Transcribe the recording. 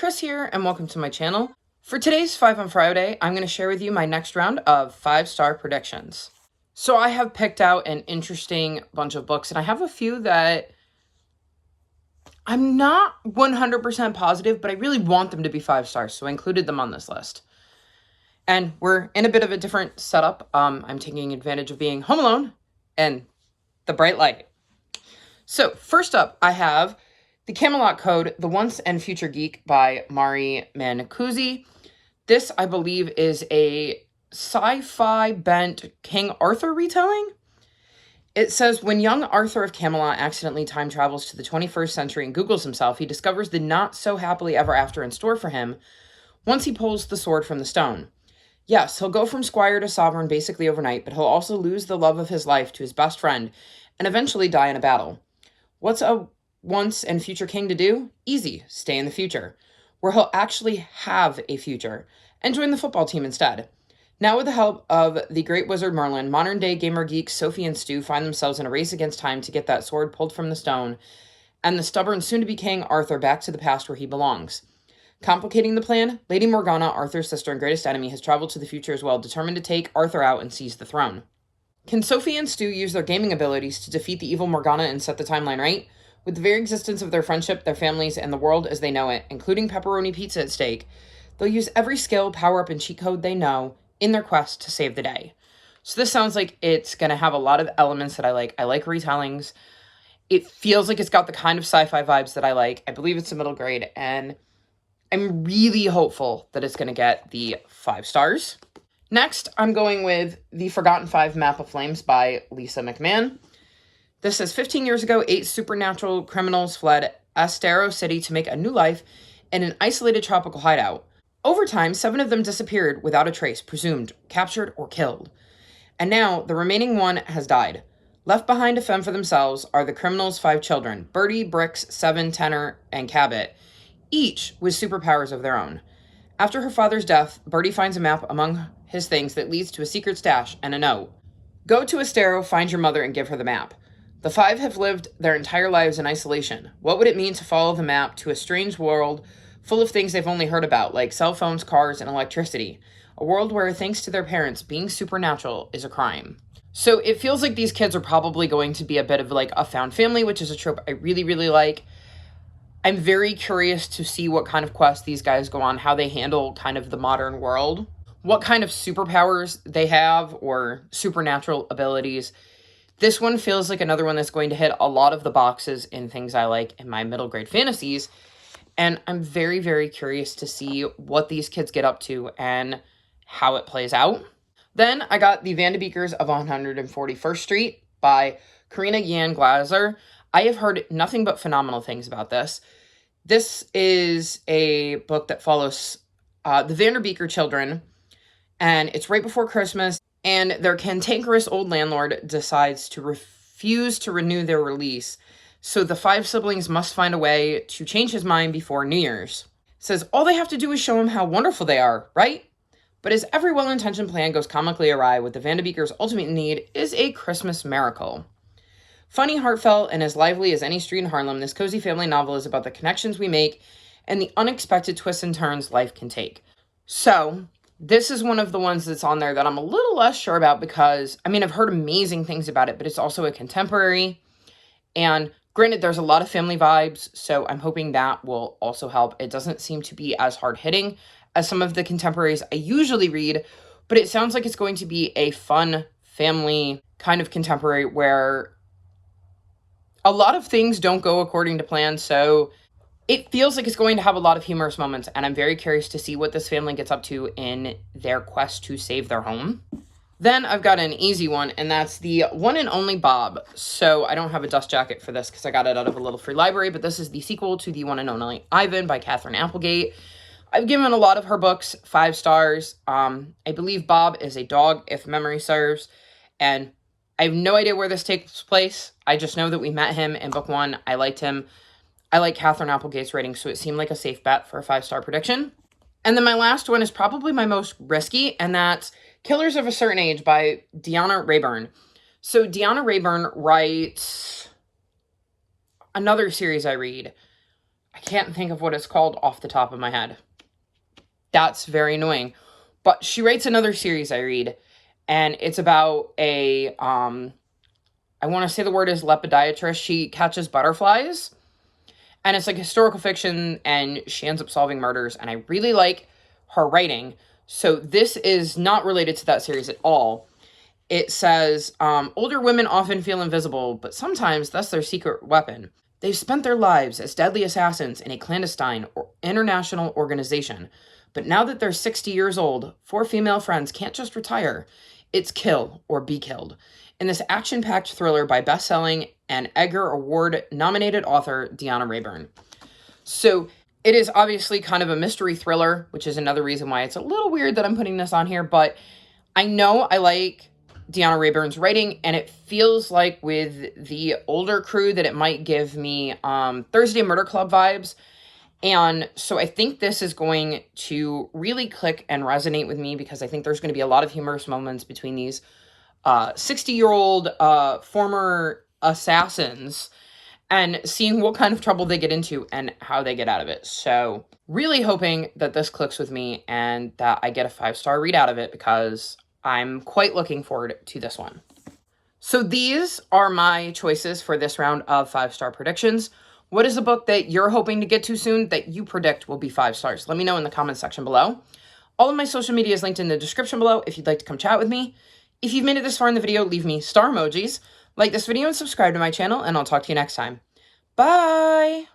Chris here, and welcome to my channel. For today's 5 on Friday, I'm going to share with you my next round of 5-star predictions. So I have picked out an interesting bunch of books, and I have a few that I'm not 100% positive, but I really want them to be 5 stars, so I included them on this list. And we're in a bit of a different setup. I'm taking advantage of being home alone and the bright light. So first up, I have The Camelot Code, The Once and Future Geek by Mari Mancusi. This, I believe, is a sci-fi bent King Arthur retelling. It says, when young Arthur of Camelot accidentally time travels to the 21st century and Googles himself, he discovers the not so happily ever after in store for him once he pulls the sword from the stone. Yes, he'll go from squire to sovereign basically overnight, but he'll also lose the love of his life to his best friend and eventually die in a battle. What's a once and future king to do? Easy, stay in the future, where he'll actually have a future, and join the football team instead. Now with the help of the great wizard Merlin, modern-day gamer geeks Sophie and Stu find themselves in a race against time to get that sword pulled from the stone, and the stubborn soon-to-be king Arthur back to the past where he belongs. Complicating the plan, Lady Morgana, Arthur's sister and greatest enemy, has traveled to the future as well, determined to take Arthur out and seize the throne. Can Sophie and Stu use their gaming abilities to defeat the evil Morgana and set the timeline right? With the very existence of their friendship, their families, and the world as they know it, including pepperoni pizza at stake, they'll use every skill, power-up, and cheat code they know in their quest to save the day. So this sounds like it's going to have a lot of elements that I like. I like retellings. It feels like it's got the kind of sci-fi vibes that I like. I believe it's a middle grade, and I'm really hopeful that it's going to get the 5 stars. Next, I'm going with The Forgotten 5 Map of Flames by Lisa McMahon. This says 15 years ago, 8 supernatural criminals fled Astero City to make a new life in an isolated tropical hideout. Over time, 7 of them disappeared without a trace, presumed captured or killed. And now, the remaining one has died. Left behind to fend for themselves are the criminals' 5 children, Birdie, Bricks, Seven, Tenor, and Cabot, each with superpowers of their own. After her father's death, Birdie finds a map among his things that leads to a secret stash and a note. Go to Astero, find your mother, and give her the map. The 5 have lived their entire lives in isolation. What would it mean to follow the map to a strange world full of things they've only heard about, like cell phones, cars, and electricity? A world where, thanks to their parents, being supernatural is a crime. So it feels like these kids are probably going to be a bit of like a found family, which is a trope I really, really like. I'm very curious to see what kind of quests these guys go on, how they handle kind of the modern world, what kind of superpowers they have or supernatural abilities. This one feels like another one that's going to hit a lot of the boxes in things I like in my middle grade fantasies. And I'm very, very curious to see what these kids get up to and how it plays out. Then I got The Vanda Beekers of 141st Street by Karina Yan Glaser. I have heard nothing but phenomenal things about this. This is a book that follows the Vander Beeker children, and it's right before Christmas, and their cantankerous old landlord decides to refuse to renew their release, so the 5 siblings must find a way to change his mind before New Year's. It says all they have to do is show him how wonderful they are, right? But as every well-intentioned plan goes comically awry, what the Vanda Beekers' ultimate need is a Christmas miracle. Funny, heartfelt, and as lively as any street in Harlem, this cozy family novel is about the connections we make and the unexpected twists and turns life can take. So this is one of the ones that's on there that I'm a little less sure about because, I mean, I've heard amazing things about it, but it's also a contemporary. And granted, there's a lot of family vibes, so I'm hoping that will also help. It doesn't seem to be as hard-hitting as some of the contemporaries I usually read, but it sounds like it's going to be a fun family kind of contemporary where a lot of things don't go according to plan, so it feels like it's going to have a lot of humorous moments, and I'm very curious to see what this family gets up to in their quest to save their home. Then I've got an easy one, and that's The One and Only Bob. So I don't have a dust jacket for this because I got it out of a little free library, but this is the sequel to The One and Only Ivan by Katherine Applegate. I've given a lot of her books 5 stars. I believe Bob is a dog, if memory serves, and I have no idea where this takes place. I just know that we met him in book 1. I liked him. I like Katherine Applegate's rating, so it seemed like a safe bet for a 5-star prediction. And then my last one is probably my most risky, and that's Killers of a Certain Age by Deanna Rayburn. So Deanna Rayburn writes another series I read. I can't think of what it's called off the top of my head. That's very annoying. But she writes another series I read, and it's about a, I want to say the word is lepidologist. She catches butterflies, and it's like historical fiction, and she ends up solving murders, and I really like her writing. So this is not related to that series at all. It says, older women often feel invisible, but sometimes that's their secret weapon. They've spent their lives as deadly assassins in a clandestine or international organization. But now that they're 60 years old, 4 female friends can't just retire. It's kill or be killed. In this action-packed thriller by best-selling and Edgar Award-nominated author Deanna Rayburn. So it is obviously kind of a mystery thriller, which is another reason why it's a little weird that I'm putting this on here. But I know I like Deanna Rayburn's writing, and it feels like with the older crew that it might give me Thursday Murder Club vibes. And so I think this is going to really click and resonate with me, because I think there's going to be a lot of humorous moments between these 60-year-old former assassins and seeing what kind of trouble they get into and how they get out of it. So really hoping that this clicks with me and that I get a 5-star read out of it, because I'm quite looking forward to this one. So these are my choices for this round of 5-star predictions. What is a book that you're hoping to get to soon that you predict will be 5 stars? Let me know in the comments section below. All of my social media is linked in the description below if you'd like to come chat with me. If you've made it this far in the video, leave me star emojis, like this video, and subscribe to my channel, and I'll talk to you next time. Bye!